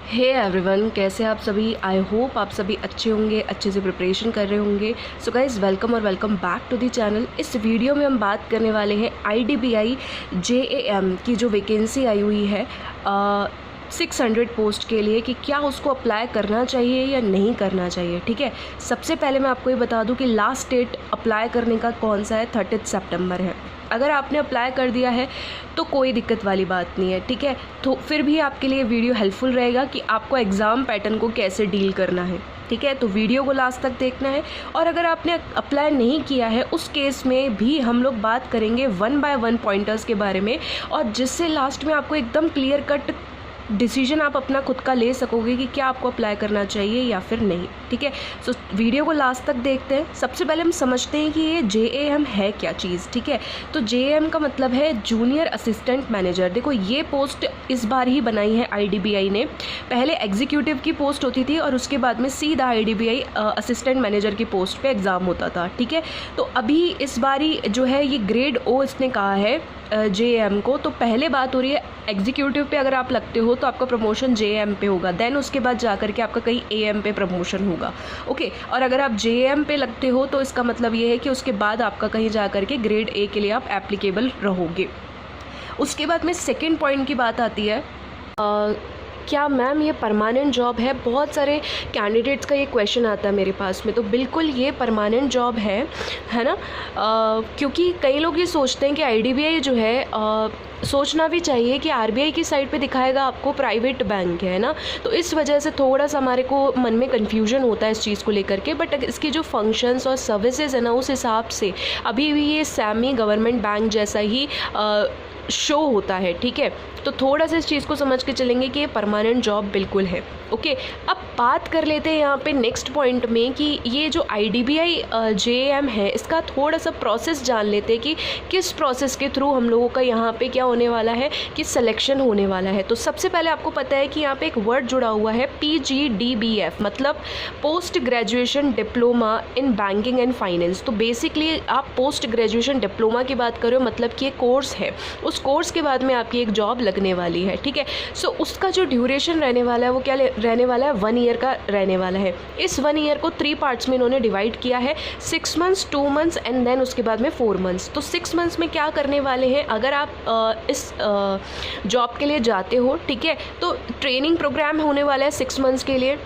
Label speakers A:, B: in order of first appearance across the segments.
A: Hey everyone, कैसे आप सभी। आई होप आप सभी अच्छे होंगे, अच्छे से प्रिपरेशन कर रहे होंगे। सो गाइज़, वेलकम और welcome back to the channel. इस वीडियो में हम बात करने वाले हैं IDBI JAM की जो वैकेंसी आई हुई है 600 पोस्ट के लिए कि क्या उसको अप्लाई करना चाहिए या नहीं करना चाहिए। ठीक है, सबसे पहले मैं आपको ये बता दूं कि लास्ट डेट अप्लाई करने का कौन सा है, 30 सितंबर है। अगर आपने अप्लाई कर दिया है तो कोई दिक्कत वाली बात नहीं है। ठीक है, तो फिर भी आपके लिए वीडियो हेल्पफुल रहेगा कि आपको एग्ज़ाम पैटर्न को कैसे डील करना है। ठीक है, तो वीडियो को लास्ट तक देखना है। और अगर आपने अप्लाई नहीं किया है उस केस में भी हम लोग बात करेंगे 1 बाय 1 पॉइंटर्स के बारे में, और जिससे लास्ट में आपको एकदम क्लियर कट डिसीजन आप अपना खुद का ले सकोगे कि क्या आपको अप्लाई करना चाहिए या फिर नहीं। ठीक है, सो वीडियो को लास्ट तक देखते हैं। सबसे पहले हम समझते हैं कि ये JAM है क्या चीज़। ठीक है, तो JAM का मतलब है जूनियर असिस्टेंट मैनेजर। देखो, ये पोस्ट इस बार ही बनाई है IDBI ने। पहले एग्जीक्यूटिव की पोस्ट होती थी और उसके बाद में सीधा IDBI असिस्टेंट मैनेजर की पोस्ट पे एग्ज़ाम होता था। ठीक है, तो अभी इस बारी जो है ये ग्रेड O इसने कहा है JAM को। तो पहले बात हो रही है एग्जीक्यूटिव पे अगर आप लगते हो तो आपका प्रमोशन JAM पे होगा, देन उसके बाद जाकर के आपका कहीं AM पे प्रमोशन होगा। ओके, और अगर आप JAM पे लगते हो तो इसका मतलब ये है कि उसके बाद आपका कहीं जाकर के ग्रेड A के लिए आप एप्लीकेबल रहोगे। उसके बाद में सेकेंड पॉइंट की बात आती है, क्या मैम ये परमानेंट जॉब है। बहुत सारे कैंडिडेट्स का ये क्वेश्चन आता है मेरे पास में। तो बिल्कुल ये परमानेंट जॉब है ना। क्योंकि कई लोग ये सोचते हैं कि IDBI जो है सोचना भी चाहिए कि RBI की साइड पे दिखाएगा आपको प्राइवेट बैंक है ना। तो इस वजह से थोड़ा सा हमारे को मन में कन्फ्यूजन होता है इस चीज़ को लेकर के। बट इसकी जो फंक्शंस और सर्विसेज है ना, उस हिसाब से अभी भी ये सेमी गवर्नमेंट बैंक जैसा ही शो होता है। ठीक है, तो थोड़ा सा इस चीज़ को समझ के चलेंगे कि ये परमानेंट जॉब बिल्कुल है। ओके, अब बात कर लेते हैं यहाँ पे नेक्स्ट पॉइंट में कि ये जो IDBI JAM है इसका थोड़ा सा प्रोसेस जान लेते हैं कि किस प्रोसेस के थ्रू हम लोगों का यहाँ पे क्या होने वाला है कि सिलेक्शन होने वाला है। तो सबसे पहले आपको पता है कि यहाँ पे एक वर्ड जुड़ा हुआ है PGDBF, मतलब post graduation diploma in banking and finance. तो बेसिकली आप पोस्ट ग्रेजुएशन डिप्लोमा की बात करो, मतलब कि एक कोर्स है, उस कोर्स के बाद में आपकी एक जॉब लगने वाली है। ठीक है, सो उसका जो ड्यूरेशन रहने वाला है वो क्या रहने वाला है, 1 ईयर का रहने वाला है। इस 1 ईयर को 3 पार्ट्स में इन्होंने डिवाइड किया है, 6 मंथ्स, 2 मंथ्स एंड देन उसके बाद में 4 मंथ्स। तो 6 मंथ्स में क्या करने वाले हैं, अगर आप इस जॉब के लिए जाते हो, ठीक है, तो ट्रेनिंग प्रोग्राम होने वाला है 6 मंथ्स के लिए।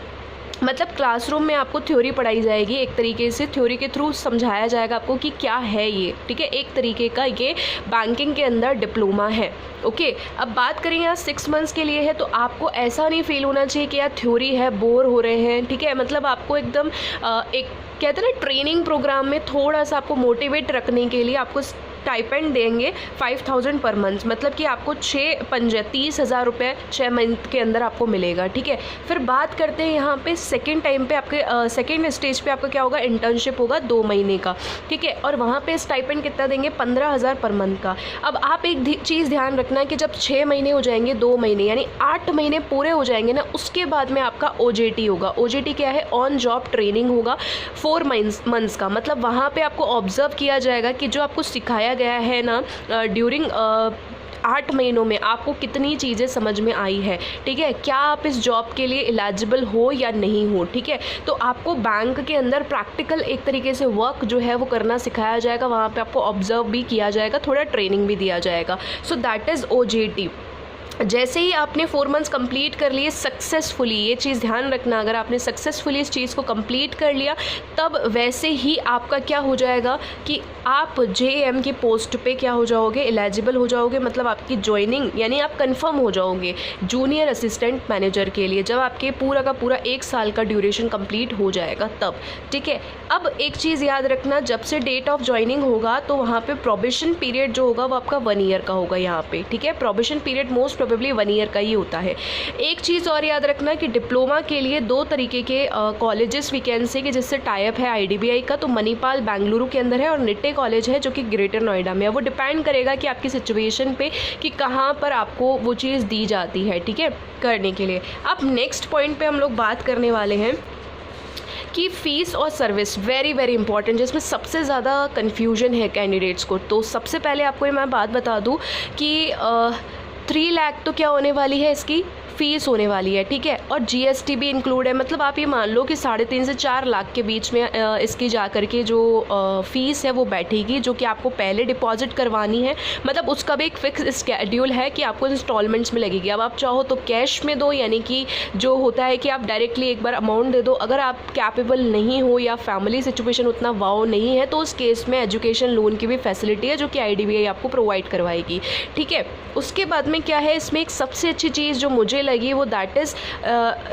A: मतलब क्लासरूम में आपको थ्योरी पढ़ाई जाएगी, एक तरीके से थ्योरी के थ्रू समझाया जाएगा आपको कि क्या है ये। ठीक है, एक तरीके का ये बैंकिंग के अंदर डिप्लोमा है। ओके, अब बात करें यहाँ 6 मंथ्स के लिए है, तो आपको ऐसा नहीं फील होना चाहिए कि यार थ्योरी है, बोर हो रहे हैं। ठीक है, मतलब आपको एकदम एक कहते हैं ना ट्रेनिंग प्रोग्राम में थोड़ा सा आपको मोटिवेट रखने के लिए आपको स्टाइपेंड देंगे 5000 पर मंथ, मतलब कि आपको 30,000 रुपये 6 मंथ के अंदर आपको मिलेगा। ठीक है, फिर बात करते हैं यहाँ पे सेकेंड टाइम पे आपके सेकेंड स्टेज पे आपका क्या होगा, इंटर्नशिप होगा 2 महीने का। ठीक है, और वहाँ पे स्टाइपेंड कितना देंगे, 15,000 पर मंथ का। अब आप एक चीज़ ध्यान रखना कि जब 6 महीने हो जाएंगे, 2 महीने यानी 8 महीने पूरे हो जाएंगे ना, उसके बाद में आपका OJT होगा। OJT क्या है, ऑन जॉब ट्रेनिंग होगा 4 मंथ्स का। मतलब वहाँ पे आपको ऑब्जर्व किया जाएगा कि जो आपको सिखाया गया है ना ड्यूरिंग 8 महीनों में आपको कितनी चीज़ें समझ में आई है। ठीक है, क्या आप इस जॉब के लिए एलिजिबल हो या नहीं हो। ठीक है, तो आपको बैंक के अंदर प्रैक्टिकल एक तरीके से वर्क जो है वो करना सिखाया जाएगा, वहाँ पे आपको ऑब्जर्व भी किया जाएगा, थोड़ा ट्रेनिंग भी दिया जाएगा। So that is OJT। जैसे ही आपने 4 मंथ्स कंप्लीट कर लिए सक्सेसफुली, ये चीज़ ध्यान रखना, अगर आपने सक्सेसफुली इस चीज़ को कंप्लीट कर लिया तब वैसे ही आपका क्या हो जाएगा कि आप JAM की पोस्ट पे क्या हो जाओगे, एलिजिबल हो जाओगे। मतलब आपकी ज्वाइनिंग यानी आप कंफर्म हो जाओगे जूनियर असिस्टेंट मैनेजर के लिए, जब आपके पूरा का पूरा 1 साल का ड्यूरेशन कंप्लीट हो जाएगा तब। ठीक है, अब एक चीज़ याद रखना, जब से डेट ऑफ ज्वाइनिंग होगा तो वहाँ पे प्रोबेशन पीरियड जो होगा वो आपका 1 ईयर का होगा यहाँ पे। ठीक है, probation period most probably 1 year का ही होता है। एक चीज़ और याद रखना कि डिप्लोमा के लिए 2 तरीके के कॉलेजेस वैकेंसी के जिससे टाइप है IDBI का, तो मणिपाल बेंगलुरु के अंदर है और निट्टे कॉलेज है जो कि ग्रेटर नोएडा में है। वो डिपेंड करेगा कि आपकी सिचुएशन पे कि कहाँ पर आपको वो चीज़ दी जाती है। ठीक है, करने के लिए। अब नेक्स्ट पॉइंट पे हम लोग बात करने वाले हैं कि फ़ीस और सर्विस वेरी वेरी इंपॉर्टेंट, जिसमें सबसे ज़्यादा कन्फ्यूजन है कैंडिडेट्स को। तो सबसे पहले आपको मैं बात बता दूं कि 3 लाख तो क्या होने वाली है इसकी फ़ीस होने वाली है, ठीक है। और जीएसटी भी इंक्लूड है, मतलब आप ये मान लो कि 3.5 से 4 लाख के बीच में इसकी जा कर के जो फ़ीस है वो बैठेगी, जो कि आपको पहले डिपॉजिट करवानी है। मतलब उसका भी एक फिक्स स्केड्यूल है कि आपको इंस्टॉलमेंट्स में लगेगी। अब आप चाहो तो कैश में दो, यानी कि जो होता है कि आप डायरेक्टली एक बार अमाउंट दे दो। अगर आप कैपेबल नहीं हो या फैमिली सिचुएशन उतना वाओ नहीं है, तो उस केस में एजुकेशन लोन की भी फैसिलिटी है जो कि IDBI आपको प्रोवाइड करवाएगी, ठीक है। उसके बाद में क्या है, इसमें एक सबसे अच्छी चीज़ जो मुझे लगी वो दैट इज़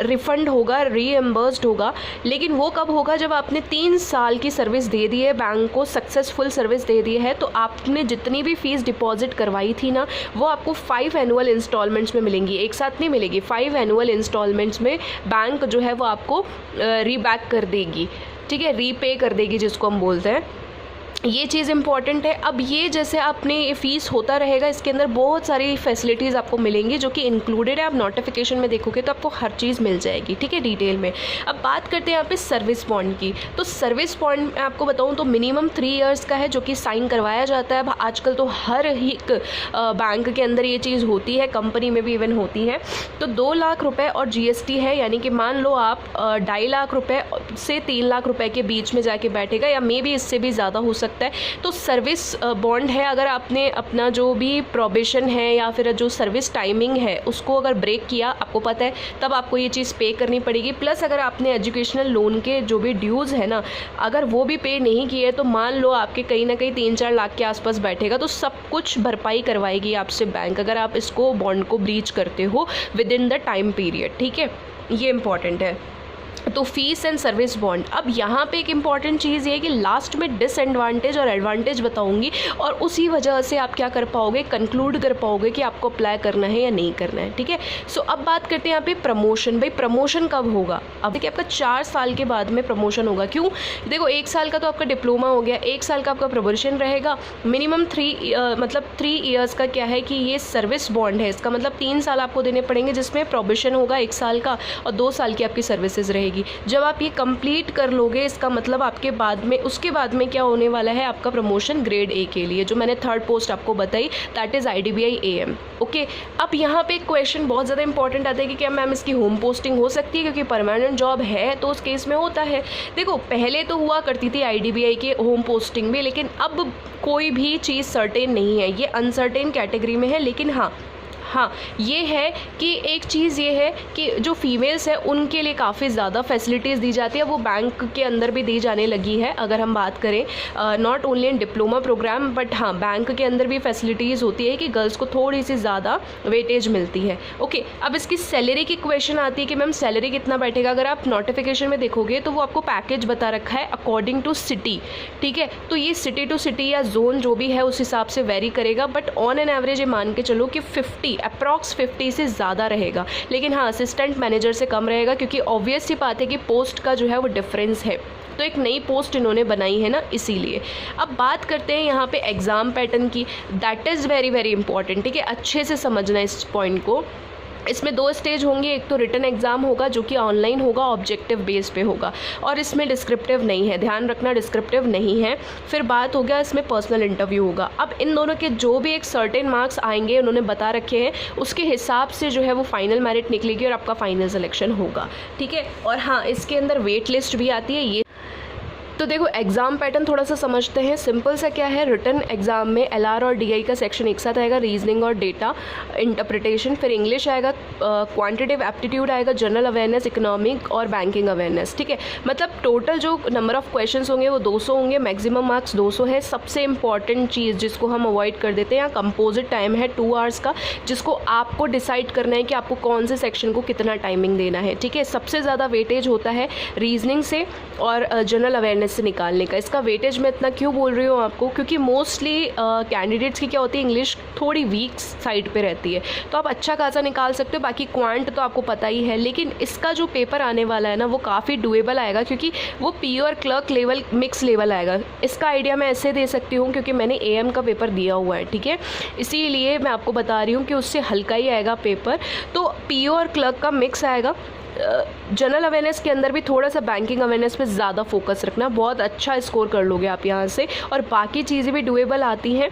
A: रिफ़ंड होगा, रीएम्बर्स्ड होगा। लेकिन वो कब होगा, जब आपने 3 साल की सर्विस दे दी है बैंक को, सक्सेसफुल सर्विस दे दी है, तो आपने जितनी भी फ़ीस डिपॉजिट करवाई थी ना, वो आपको 5 एनुअल इंस्टॉलमेंट्स में मिलेंगी, एक साथ नहीं मिलेगी। 5 एनुअल इंस्टॉलमेंट्स में बैंक जो है वो आपको रीबैक कर देगी, ठीक है, रीपे कर देगी जिसको हम बोलते हैं। ये चीज़ इंपॉर्टेंट है। अब ये जैसे आपने ये फ़ीस होता रहेगा, इसके अंदर बहुत सारी फैसिलिटीज़ आपको मिलेंगी जो कि इंक्लूडेड है। आप नोटिफिकेशन में देखोगे तो आपको हर चीज़ मिल जाएगी, ठीक है, डिटेल में। अब बात करते हैं यहाँ पे सर्विस बॉन्ड की। तो सर्विस बॉन्ड मैं आपको बताऊँ तो मिनिमम 3 इयर्स का है, जो कि साइन करवाया जाता है। अब आजकल तो हर एक बैंक के अंदर ये चीज़ होती है, कंपनी में भी इवन होती है। तो 2 लाख रुपये और GST है, यानी कि मान लो आप 2.5 लाख रुपये से 3 लाख रुपये के बीच में जाके बैठेगा, या मे बी इससे भी ज़्यादा हो सकता है। तो सर्विस बॉन्ड है, अगर आपने अपना जो भी प्रोबेशन है या फिर जो सर्विस टाइमिंग है उसको अगर ब्रेक किया, आपको पता है, तब आपको ये चीज़ पे करनी पड़ेगी। प्लस अगर आपने एजुकेशनल लोन के जो भी ड्यूज़ है ना, अगर वो भी पे नहीं किए, तो मान लो आपके कहीं ना कहीं 3-4 लाख के आसपास बैठेगा। तो सब कुछ भरपाई करवाएगी आपसे बैंक, अगर आप इसको बॉन्ड को ब्रीच करते हो with in the time period, ठीक है। ये इंपॉर्टेंट है। तो फीस एंड सर्विस बॉन्ड। अब यहाँ पे एक इम्पॉर्टेंट चीज़ ये है कि लास्ट में डिसएडवांटेज और एडवांटेज बताऊंगी, और उसी वजह से आप क्या कर पाओगे, कंक्लूड कर पाओगे कि आपको अप्लाई करना है या नहीं करना है, ठीक है। सो अब बात करते हैं यहाँ पे प्रमोशन। भाई प्रमोशन कब होगा? अब देखिए, आपका 4 साल के बाद में प्रमोशन होगा। क्यों? देखो, 1 साल का तो आपका डिप्लोमा हो गया, 1 साल का आपका प्रोबेशन रहेगा, मिनिमम 3 ईयर्स का क्या है कि ये सर्विस बॉन्ड है। इसका मतलब 3 साल आपको देने पड़ेंगे, जिसमें प्रोबेशन होगा 1 साल का, और 2 साल की आपकी सर्विसेज रहेगी। जब आप ये कंप्लीट कर लोगे, इसका मतलब आपके बाद में, उसके बाद में क्या होने वाला है, आपका प्रमोशन ग्रेड A के लिए, जो मैंने 3rd पोस्ट आपको बताई, that is IDBI AM, okay. अब यहाँ पे क्वेश्चन बहुत ज़्यादा इंपॉर्टेंट आता है कि क्या मैम इसकी होम पोस्टिंग हो सकती है, क्योंकि परमानेंट जॉब है तो उस केस में होता है। देखो, पहले तो हुआ करती थी IDBI के होम पोस्टिंग में, लेकिन अब कोई भी चीज़ सर्टेन नहीं है, ये अनसर्टेन कैटेगरी में है। लेकिन हाँ, ये है कि एक चीज़ ये है कि जो फीमेल्स है उनके लिए काफ़ी ज़्यादा फैसिलिटीज़ दी जाती है, वो बैंक के अंदर भी दी जाने लगी है। अगर हम बात करें not only in diploma program, but हाँ, बैंक के अंदर भी फैसिलिटीज़ होती है कि गर्ल्स को थोड़ी सी ज़्यादा वेटेज मिलती है, ओके। अब इसकी सैलरी की क्वेश्चन आती है कि मैम सैलरी कितना बैठेगा। अगर आप नोटिफिकेशन में देखोगे तो वो आपको पैकेज बता रखा है अकॉर्डिंग टू सिटी, ठीक है। तो ये सिटी टू सिटी या जोन जो भी है उस हिसाब से वेरी करेगा, बट ऑन एन एवरेज ये मान के चलो कि 50 से ज़्यादा रहेगा। लेकिन हाँ, असिस्टेंट मैनेजर से कम रहेगा, क्योंकि ऑब्वियस सी बात है कि पोस्ट का जो है वो डिफरेंस है। तो एक नई पोस्ट इन्होंने बनाई है ना, इसीलिए। अब बात करते हैं यहाँ पे एग्ज़ाम पैटर्न की, that is very very important, ठीक है। अच्छे से समझना इस पॉइंट को। इसमें 2 स्टेज होंगे, एक तो रिटन एग्ज़ाम होगा जो कि ऑनलाइन होगा, ऑब्जेक्टिव बेस पे होगा, और इसमें डिस्क्रिप्टिव नहीं है, ध्यान रखना, डिस्क्रिप्टिव नहीं है। फिर बात हो गया, इसमें पर्सनल इंटरव्यू होगा। अब इन दोनों के जो भी एक सर्टेन मार्क्स आएंगे, उन्होंने बता रखे हैं, उसके हिसाब से जो है वो फाइनल मेरिट निकलेगी और आपका फाइनल सिलेक्शन होगा, ठीक है। और हाँ, इसके अंदर वेट लिस्ट भी आती है। ये तो देखो, एग्ज़ाम पैटर्न थोड़ा सा समझते हैं। सिंपल सा क्या है, रिटन एग्ज़ाम में LR और DI का सेक्शन एक साथ आएगा, रीजनिंग और डेटा इंटरप्रिटेशन। फिर इंग्लिश आएगा, क्वांटिटेटिव एप्टीट्यूड आएगा, जनरल अवेयरनेस, इकोनॉमिक और बैंकिंग अवेयरनेस, ठीक है। मतलब टोटल जो नंबर ऑफ क्वेश्चंस होंगे वो 200 होंगे, मैक्सिमम मार्क्स 200 है। सबसे इंपॉर्टेंट चीज़ जिसको हम अवॉइड कर देते हैं, यहाँ कंपोजिट टाइम है 2 आवर्स का, जिसको आपको डिसाइड करना है कि आपको कौन से सेक्शन को कितना टाइमिंग देना है, ठीक है। सबसे ज़्यादा वेटेज होता है रीजनिंग से और जनरल अवेयरनेस से निकालने का। इसका वेटेज मैं इतना क्यों बोल रही हूँ आपको, क्योंकि मोस्टली कैंडिडेट्स की क्या होती है, इंग्लिश थोड़ी वीक साइड पे रहती है, तो आप अच्छा खासा निकाल सकते हो। बाकी क्वांट तो आपको पता ही है, लेकिन इसका जो पेपर आने वाला है ना, वो काफ़ी डुएबल आएगा, क्योंकि वो PO और क्लर्क लेवल मिक्स लेवल आएगा। इसका आइडिया मैं ऐसे दे सकती हूँ क्योंकि मैंने AM का पेपर दिया हुआ है, ठीक है, इसीलिए मैं आपको बता रही हूँ कि उससे हल्का ही आएगा पेपर। तो PO और क्लर्क का मिक्स आएगा। जनरल अवेयरनेस के अंदर भी थोड़ा सा बैंकिंग अवेयरनेस पे ज़्यादा फोकस रखना, बहुत अच्छा स्कोर कर लोगे आप यहाँ से। और बाकी चीज़ें भी डुएबल आती हैं,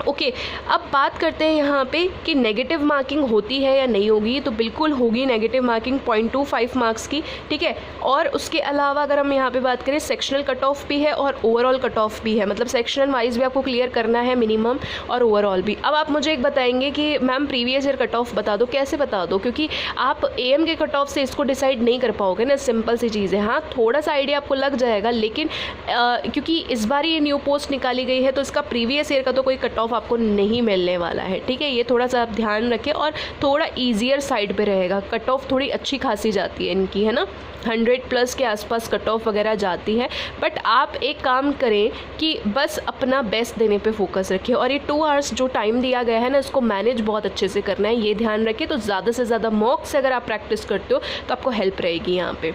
A: ओके अब बात करते हैं यहाँ पे कि नेगेटिव मार्किंग होती है या नहीं होगी। तो बिल्कुल होगी नेगेटिव मार्किंग 0.25 मार्क्स की, ठीक है। और उसके अलावा अगर हम यहाँ पे बात करें, सेक्शनल कट ऑफ भी है और ओवरऑल कट ऑफ भी है, मतलब सेक्शनल वाइज भी आपको क्लियर करना है मिनिमम और ओवरऑल भी। अब आप मुझे एक बताएंगे कि ma'am previous year cut off बता दो, कैसे बता दो, क्योंकि आप AM के कट ऑफ से इसको डिसाइड नहीं कर पाओगे ना, सिंपल सी चीज़ है। हाँ थोड़ा सा आइडिया आपको लग जाएगा, लेकिन क्योंकि इस बार ये न्यू पोस्ट निकाली गई है तो इसका प्रीवियस ईयर का तो कोई कट ऑफ आपको नहीं मिलने वाला है, ठीक है। ये थोड़ा सा आप ध्यान रखें और थोड़ा ईजियर साइड पे रहेगा। कट ऑफ थोड़ी अच्छी खासी जाती है इनकी, है ना, 100+ के आसपास कट ऑफ वगैरह जाती है। बट आप एक काम करें कि बस अपना बेस्ट देने पे फोकस रखें, और ये 2 आवर्स जो टाइम दिया गया है ना, इसको मैनेज बहुत अच्छे से करना है, ये ध्यान रखें। तो ज़्यादा से ज़्यादा मॉक से अगर आप प्रैक्टिस करते हो तो आपको हेल्प रहेगी यहाँ पे।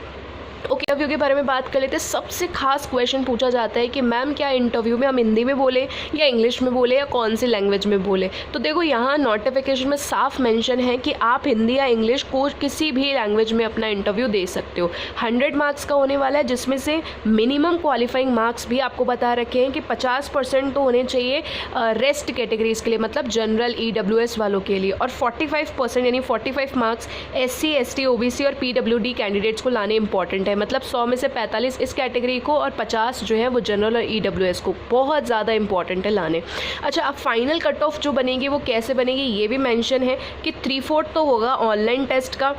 A: ओके इंटरव्यू के बारे में बात कर लेते हैं। सबसे खास क्वेश्चन पूछा जाता है कि मैम क्या इंटरव्यू में हम हिंदी में बोले या इंग्लिश में बोले या कौन सी लैंग्वेज में बोले। तो देखो यहाँ नोटिफिकेशन में साफ मेंशन है कि आप हिंदी या इंग्लिश को किसी भी लैंग्वेज में अपना इंटरव्यू दे सकते हो। 100 मार्क्स का होने वाला है, जिसमें से मिनिमम क्वालिफाइंग मार्क्स भी आपको बता रखे हैं कि 50% तो होने चाहिए रेस्ट कैटेगरीज के लिए, मतलब जनरल EWS वालों के लिए, और 45% यानी 45 मार्क्स SC ST OBC और PWD कैंडिडेट्स को लाने इंपॉर्टेंट है। मतलब 100 में से 45 इस कैटेगरी को और 50 जो है वो जनरल और EWS को, बहुत ज़्यादा इंपॉर्टेंट है लाने। अच्छा अब फाइनल कट ऑफ जो बनेगी वो कैसे बनेगी ये भी मेंशन है कि 3/4 तो होगा ऑनलाइन टेस्ट का।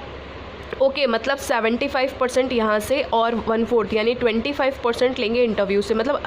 A: ओके मतलब 75% यहाँ से और 1/4 यानी 25% लेंगे इंटरव्यू से, मतलब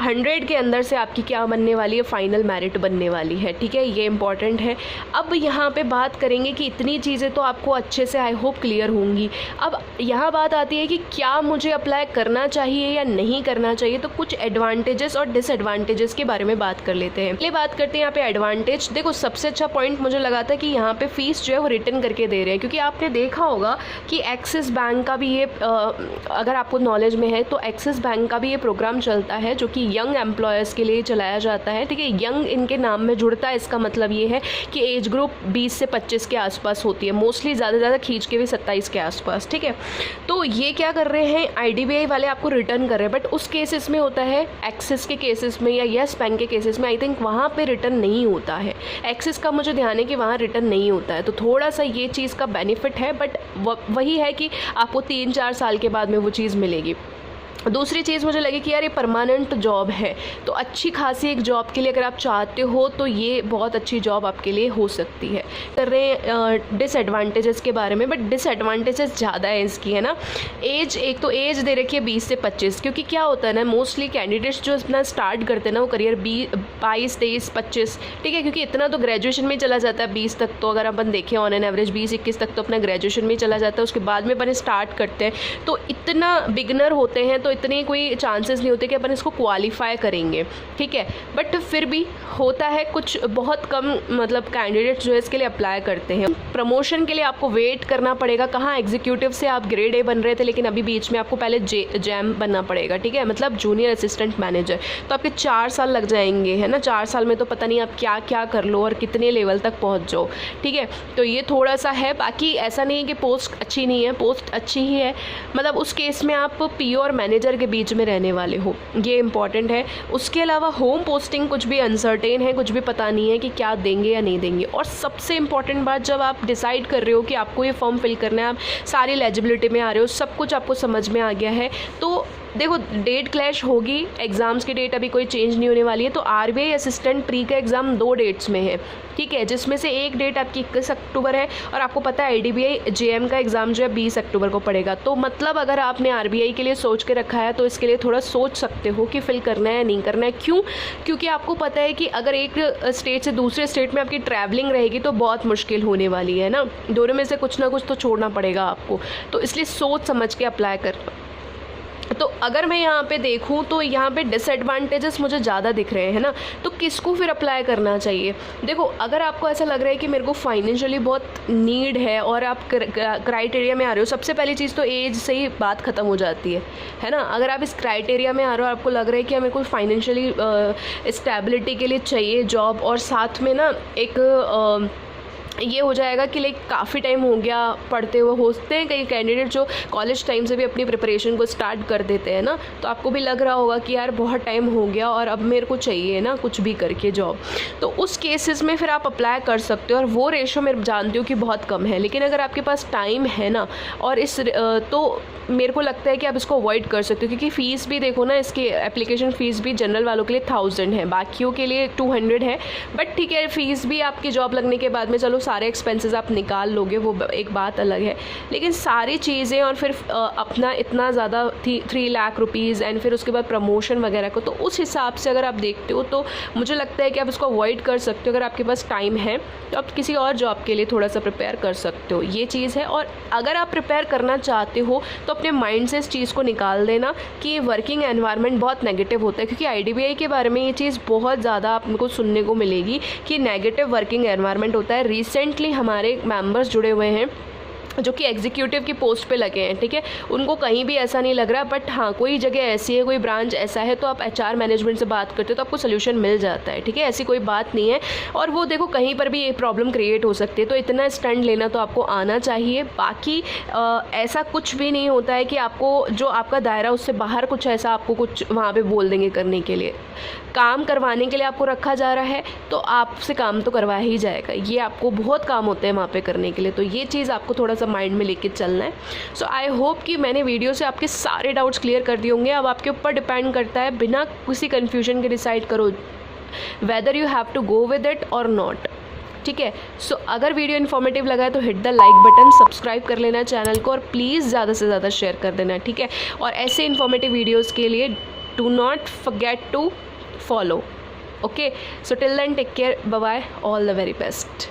A: 100 के अंदर से आपकी क्या बनने वाली है, फाइनल मेरिट बनने वाली है, ठीक है। ये इंपॉर्टेंट है। अब यहाँ पे बात करेंगे कि इतनी चीज़ें तो आपको अच्छे से आई होप क्लियर होंगी। अब यहाँ बात आती है कि क्या मुझे अप्लाई करना चाहिए या नहीं करना चाहिए। तो कुछ एडवांटेजेस और डिसएडवांटेजेस के बारे में बात कर लेते हैं। पहले बात करते हैं यहाँ पे एडवांटेज। देखो सबसे अच्छा पॉइंट मुझे लगा था कि यहाँ पे फीस जो है वो रिटर्न करके दे रहे हैं, क्योंकि आपने देखा होगा कि एक्सिस बैंक का भी ये अगर आपको नॉलेज में है तो एक्सिस बैंक का भी ये प्रोग्राम चलता है जो कि यंग एम्प्लॉयर्स के लिए चलाया जाता है, ठीक है। यंग इनके नाम में जुड़ता है, इसका मतलब ये है कि एज ग्रुप 20 से 25 के आसपास होती है, मोस्टली ज़्यादा खींच के भी 27 के आसपास, ठीक है। तो ये क्या कर रहे हैं, IDBI वाले आपको रिटर्न कर रहे हैं, बट उस केसेस में होता है, एक्सिस के केसेस में या येस बैंक के केसेस में आई थिंक वहाँ पर रिटर्न नहीं होता है। एक्सिस का मुझे ध्यान है कि वहाँ रिटर्न नहीं होता है, तो थोड़ा सा ये चीज़ का बेनिफिट है, बट वही है कि आपको 3-4 साल के बाद में वो चीज़ मिलेगी। दूसरी चीज़ मुझे लगी कि यार ये परमानेंट जॉब है, तो अच्छी खासी एक जॉब के लिए अगर आप चाहते हो तो ये बहुत अच्छी जॉब आपके लिए हो सकती है। कर रहे हैं डिसएडवांटेजेस के बारे में, बट डिसएडवांटेजेस ज़्यादा है इसकी, है ना। एज, एक तो एज दे रखी है 20 से 25, क्योंकि क्या होता है ना, मोस्टली कैंडिडेट्स जो अपना स्टार्ट करते हैं ना वो करियर 22, 23, 25, ठीक है, क्योंकि इतना तो ग्रेजुएशन में चला जाता है 20 तक, तो अगर अपन देखें ऑन एन एवरेज 20-21 तक तो अपना ग्रेजुएशन में चला जाता है, उसके बाद में अपन स्टार्ट करते हैं, तो इतना बिगनर होते हैं तो इतने कोई चांसेस नहीं होते कि अपन इसको क्वालिफाई करेंगे, ठीक है। बट फिर भी होता है, कुछ बहुत कम मतलब कैंडिडेट्स जो है इसके लिए अप्लाई करते हैं। प्रमोशन के लिए आपको वेट करना पड़ेगा। कहाँ एग्जीक्यूटिव से आप ग्रेड A बन रहे थे, लेकिन अभी बीच में आपको पहले जैम बनना पड़ेगा, ठीक है, मतलब जूनियर असिस्टेंट मैनेजर, तो आपके 4 साल लग जाएंगे, है ना। 4 साल में तो पता नहीं आप क्या क्या कर लो और कितने लेवल तक पहुँच जाओ, ठीक है। तो ये थोड़ा सा है, बाकी ऐसा नहीं है कि पोस्ट अच्छी नहीं है, पोस्ट अच्छी ही है, मतलब उस केस में आप PO और मैनेजर के बीच में रहने वाले हो, ये इंपॉर्टेंट है। उसके अलावा होम पोस्टिंग कुछ भी अनसर्टेन है, कुछ भी पता नहीं है कि क्या देंगे या नहीं देंगे। और सबसे इंपॉर्टेंट बात, जब आप डिसाइड कर रहे हो कि आपको ये फॉर्म फिल करना है, आप सारी एलिजिबिलिटी में आ रहे हो, सब कुछ आपको समझ में आ गया है, तो देखो डेट क्लैश होगी, एग्ज़ाम्स की डेट अभी कोई चेंज नहीं होने वाली है। तो RBI असिस्टेंट प्री का एग्ज़ाम 2 डेट्स में है, ठीक है, जिसमें से एक डेट आपकी 21 अक्टूबर है, और आपको पता है IDBI JM का एग्ज़ाम जो है 20 अक्टूबर को पड़ेगा। तो मतलब अगर आपने RBI के लिए सोच के रखा है तो इसके लिए थोड़ा सोच सकते हो कि फिल करना है या नहीं करना है। क्यों? क्योंकि आपको पता है कि अगर एक स्टेट से दूसरे स्टेट में आपकी ट्रैवलिंग रहेगी तो बहुत मुश्किल होने वाली है ना, दोनों में से कुछ ना कुछ तो छोड़ना पड़ेगा आपको, तो इसलिए सोच समझ के अप्लाई कर। तो अगर मैं यहाँ पे देखूँ तो यहाँ पे डिसएडवांटेजेस मुझे ज़्यादा दिख रहे हैं ना, तो किसको फिर अप्लाई करना चाहिए। देखो अगर आपको ऐसा लग रहा है कि मेरे को फाइनेंशियली बहुत नीड है और आप क्राइटेरिया में आ रहे हो, सबसे पहली चीज़ तो एज से ही बात ख़त्म हो जाती है ना। अगर आप इस क्राइटेरिया में आ रहे हो, आपको लग रहा है कि मेरे को फाइनेंशियली स्टेबिलिटी के लिए चाहिए जॉब, और साथ में ना एक ये हो जाएगा कि लाइक काफ़ी टाइम हो गया पढ़ते हुए। होते हैं कई कैंडिडेट जो कॉलेज टाइम से भी अपनी प्रिपरेशन को स्टार्ट कर देते हैं ना, तो आपको भी लग रहा होगा कि यार बहुत टाइम हो गया और अब मेरे को चाहिए ना कुछ भी करके जॉब। तो उस केसेस में फिर आप अप्लाई कर सकते हो, और वो रेशो मैं जानती हूँ कि बहुत कम है। लेकिन अगर आपके पास टाइम है ना, और तो मेरे को लगता है कि आप इसको अवॉइड कर सकते हो, क्योंकि फ़ीस भी देखो ना, इसकी एप्लीकेशन फ़ीस भी जनरल वालों के लिए 1000 है, बाकियों के लिए 200 है। बट ठीक है, फ़ीस भी आपकी जॉब लगने के बाद में चलो सारे एक्सपेंसेस आप निकाल लोगे, वो एक बात अलग है। लेकिन सारी चीज़ें और फिर अपना इतना ज़्यादा 3 लाख रुपीज़ एंड फिर उसके बाद प्रमोशन वगैरह को, तो उस हिसाब से अगर आप देखते हो तो मुझे लगता है कि आप इसको अवॉइड कर सकते हो। अगर आपके पास टाइम है तो आप किसी और जॉब के लिए थोड़ा सा प्रिपेयर कर सकते हो, ये चीज़ है। और अगर आप प्रिपेयर करना चाहते हो तो अपने माइंड से इस चीज़ को निकाल देना कि वर्किंग एनवायरनमेंट बहुत नेगेटिव होता है, क्योंकि IDBI के बारे में ये चीज़ बहुत ज़्यादा आपको सुनने को मिलेगी कि नेगेटिव वर्किंग एनवायरनमेंट होता है। रिसेंटली हमारे मेंबर्स जुड़े हुए हैं जो कि एग्जीक्यूटिव की पोस्ट पे लगे हैं, ठीक है, उनको कहीं भी ऐसा नहीं लग रहा। बट हाँ, कोई जगह ऐसी है, कोई ब्रांच ऐसा है, तो आप HR मैनेजमेंट से बात करते हो तो आपको सोल्यूशन मिल जाता है, ठीक है, ऐसी कोई बात नहीं है। और वो देखो कहीं पर भी ये प्रॉब्लम क्रिएट हो सकती है, तो इतना स्टैंड लेना तो आपको आना चाहिए। बाकी ऐसा कुछ भी नहीं होता है कि आपको जो आपका दायरा उससे बाहर कुछ ऐसा आपको कुछ वहाँ पर बोल देंगे करने के लिए। काम करवाने के लिए आपको रखा जा रहा है तो आपसे काम तो करवा ही जाएगा, ये आपको बहुत काम होते हैं वहाँ पे करने के लिए। तो ये चीज़ आपको थोड़ा सा माइंड में लेके चलना है। सो आई होप कि मैंने वीडियो से आपके सारे डाउट्स क्लियर कर दिए होंगे। अब आपके ऊपर डिपेंड करता है, बिना किसी कन्फ्यूजन के डिसाइड करो whether you have to go with it और नॉट, ठीक है। सो अगर वीडियो इन्फॉर्मेटिव लगा है तो hit the like button, subscribe कर लेना चैनल को, और प्लीज़ ज़्यादा से ज़्यादा शेयर कर देना, ठीक है। और ऐसे इन्फॉर्मेटिव वीडियोज़ के लिए do not forget to follow. Okay, so till then take care, bye bye, all the very best.